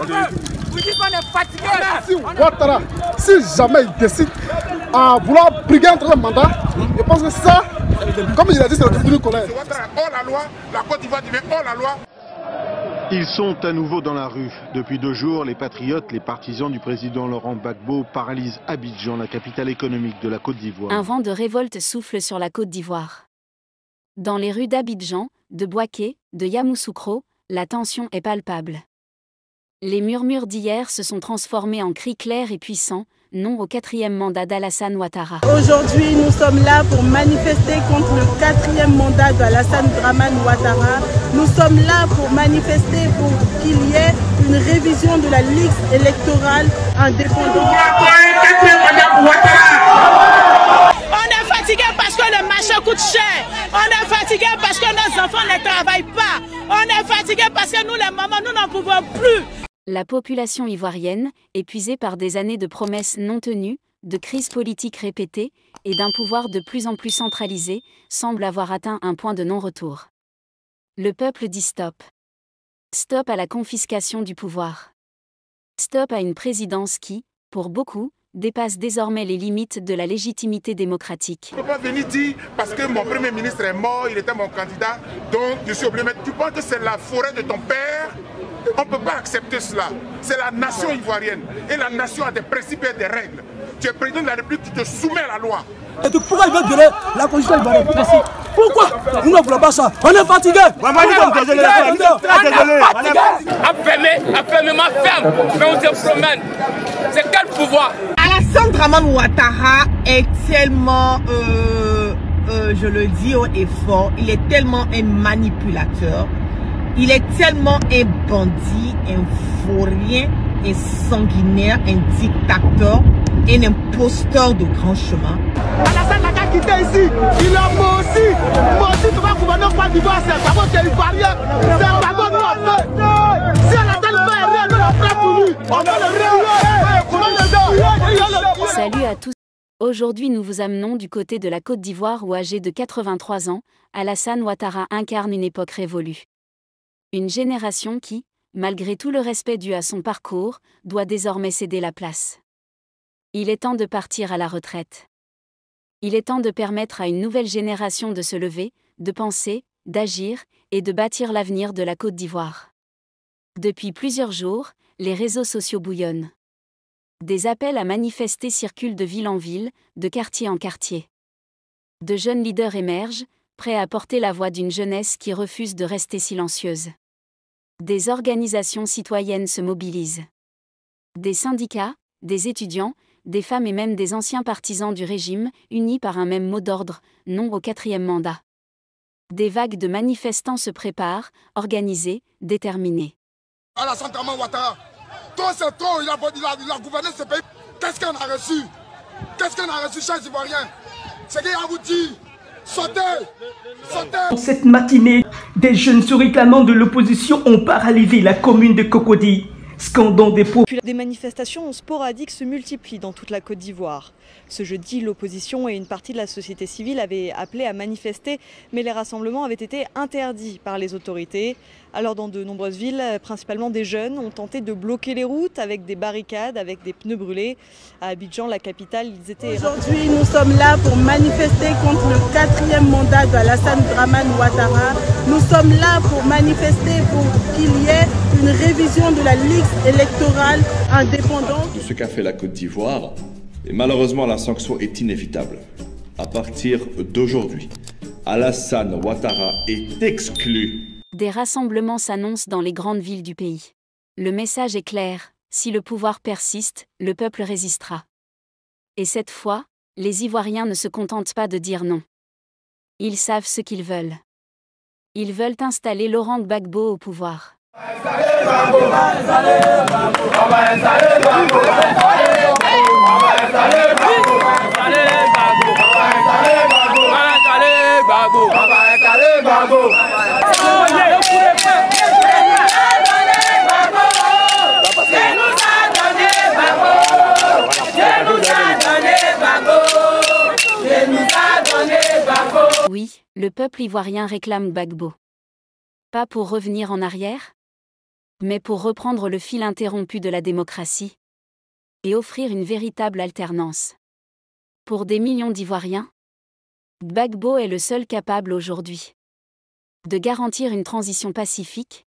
Vous dites qu'on est fatigué. Si Ouattara, si jamais il décide à vouloir briguer un troisième mandat, je pense que ça, comme il a dit, c'est le début de colère. Ouattara hors la loi, la Côte d'Ivoire devient hors la loi. Ils sont à nouveau dans la rue. Depuis 2 jours, les patriotes, les partisans du président Laurent Gbagbo paralysent Abidjan, la capitale économique de la Côte d'Ivoire. Un vent de révolte souffle sur la Côte d'Ivoire. Dans les rues d'Abidjan, de Bouaké, de Yamoussoukro, la tension est palpable. Les murmures d'hier se sont transformés en cris clairs et puissants, non au 4e mandat d'Alassane Ouattara. Aujourd'hui, nous sommes là pour manifester contre le 4e mandat d'Alassane Dramane Ouattara. Nous sommes là pour manifester pour qu'il y ait une révision de la liste électorale indépendante. On est fatigué parce que le marché coûte cher. On est fatigué parce que nos enfants ne travaillent pas. On est fatigué parce que nous, les mamans, nous n'en pouvons plus. La population ivoirienne, épuisée par des années de promesses non tenues, de crises politiques répétées et d'un pouvoir de plus en plus centralisé, semble avoir atteint un point de non-retour. Le peuple dit stop. Stop à la confiscation du pouvoir. Stop à une présidence qui, pour beaucoup, dépasse désormais les limites de la légitimité démocratique. Je ne peux pas venir dire parce que mon premier ministre est mort, il était mon candidat, donc je suis obligé de mettre. Tu penses que c'est la forêt de ton père? On ne peut pas accepter cela. C'est la nation ivoirienne. Et la nation a des principes et des règles. Tu es président de la République, tu te soumets à la loi. Et donc pourquoi ils veulent donner la constitution ivoirienne? Merci. Pourquoi? Nous ne voulons pas ça. On est fatigué. On Fermement ferme, mais on se promène. C'est quel pouvoir? Alassane Dramane Ouattara est tellement, je le dis haut et fort, il est tellement un manipulateur. Il est tellement un bandit, un vaurien, un sanguinaire, un dictateur, un imposteur de grand chemin. Alassane n'a qu'à quitter ici. Il a menti. Menti, tu vas gouverner Côte d'Ivoire, c'est pas bon, c'est ivoirien. C'est pas bon, nous on fait. Si Alassane fait rien, nous on fera pour lui. On va le réunir. Salut à tous. Aujourd'hui nous vous amenons du côté de la Côte d'Ivoire où, âgé de 83 ans, Alassane Ouattara incarne une époque révolue. Une génération qui, malgré tout le respect dû à son parcours, doit désormais céder la place. Il est temps de partir à la retraite. Il est temps de permettre à une nouvelle génération de se lever, de penser, d'agir et de bâtir l'avenir de la Côte d'Ivoire. Depuis plusieurs jours, les réseaux sociaux bouillonnent. Des appels à manifester circulent de ville en ville, de quartier en quartier. De jeunes leaders émergent, prêts à porter la voix d'une jeunesse qui refuse de rester silencieuse. Des organisations citoyennes se mobilisent. Des syndicats, des étudiants, des femmes et même des anciens partisans du régime, unis par un même mot d'ordre, non au 4e mandat. Des vagues de manifestants se préparent, organisés, déterminés. Alassane Dramane Ouattara, toi c'est trop, il a gouverné ce pays. Qu'est-ce qu'on a reçu? Qu'est-ce qu'on a reçu, chers Ivoiriens? C'est qu'il a vous dit. Sautez! Cette matinée, des jeunes se réclamant de l'opposition ont paralysé la commune de Cocody, scandant des propos. Des manifestations sporadiques se multiplient dans toute la Côte d'Ivoire. Ce jeudi, l'opposition et une partie de la société civile avaient appelé à manifester, mais les rassemblements avaient été interdits par les autorités. Alors dans de nombreuses villes, principalement des jeunes, ont tenté de bloquer les routes avec des barricades, avec des pneus brûlés. À Abidjan, la capitale, ils étaient... Aujourd'hui, nous sommes là pour manifester contre le 4e mandat d'Alassane Dramane Ouattara. Nous sommes là pour manifester pour qu'il y ait une révision de la liste électorale indépendante. De ce qu'a fait la Côte d'Ivoire, et malheureusement la sanction est inévitable. À partir d'aujourd'hui, Alassane Ouattara est exclu. Des rassemblements s'annoncent dans les grandes villes du pays. Le message est clair, si le pouvoir persiste, le peuple résistera. Et cette fois, les Ivoiriens ne se contentent pas de dire non. Ils savent ce qu'ils veulent. Ils veulent installer Laurent Gbagbo au pouvoir. Oui, le peuple ivoirien réclame Gbagbo. Pas pour revenir en arrière? mais pour reprendre le fil interrompu de la démocratie et offrir une véritable alternance. Pour des millions d'Ivoiriens, Gbagbo est le seul capable aujourd'hui de garantir une transition pacifique,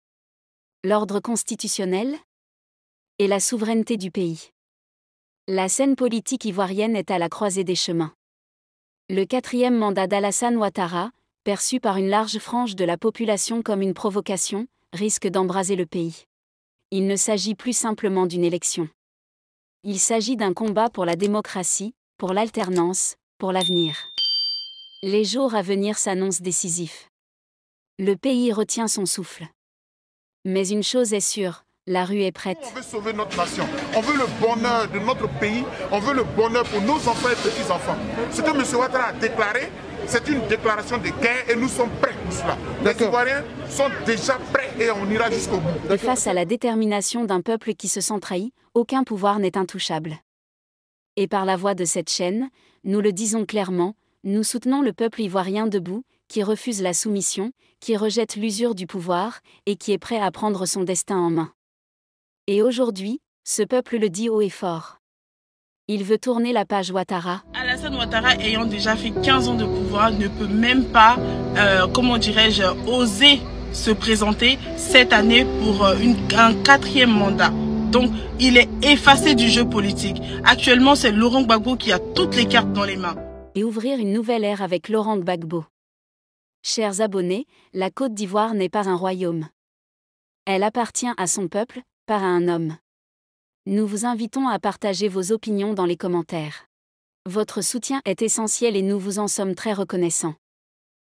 l'ordre constitutionnel et la souveraineté du pays. La scène politique ivoirienne est à la croisée des chemins. Le 4e mandat d'Alassane Ouattara, perçu par une large frange de la population comme une provocation, risque d'embraser le pays. Il ne s'agit plus simplement d'une élection. Il s'agit d'un combat pour la démocratie, pour l'alternance, pour l'avenir. Les jours à venir s'annoncent décisifs. Le pays retient son souffle. Mais une chose est sûre, la rue est prête. On veut sauver notre nation, on veut le bonheur de notre pays, on veut le bonheur pour nos enfants et petits-enfants. Ce que M. Ouattara a déclaré, c'est une déclaration de guerre et nous sommes prêts pour cela. Les Ivoiriens sont déjà prêts et on ira jusqu'au bout. Et face à la détermination d'un peuple qui se sent trahi, aucun pouvoir n'est intouchable. Et par la voix de cette chaîne, nous le disons clairement, nous soutenons le peuple ivoirien debout, qui refuse la soumission, qui rejette l'usure du pouvoir, et qui est prêt à prendre son destin en main. Et aujourd'hui, ce peuple le dit haut et fort. Il veut tourner la page Ouattara. Alassane Ouattara, ayant déjà fait 15 ans de pouvoir, ne peut même pas, oser se présenter cette année pour un 4e mandat. Donc, il est effacé du jeu politique. Actuellement, c'est Laurent Gbagbo qui a toutes les cartes dans les mains. Et ouvrir une nouvelle ère avec Laurent Gbagbo. Chers abonnés, la Côte d'Ivoire n'est pas un royaume. Elle appartient à son peuple, pas à un homme. Nous vous invitons à partager vos opinions dans les commentaires. Votre soutien est essentiel et nous vous en sommes très reconnaissants.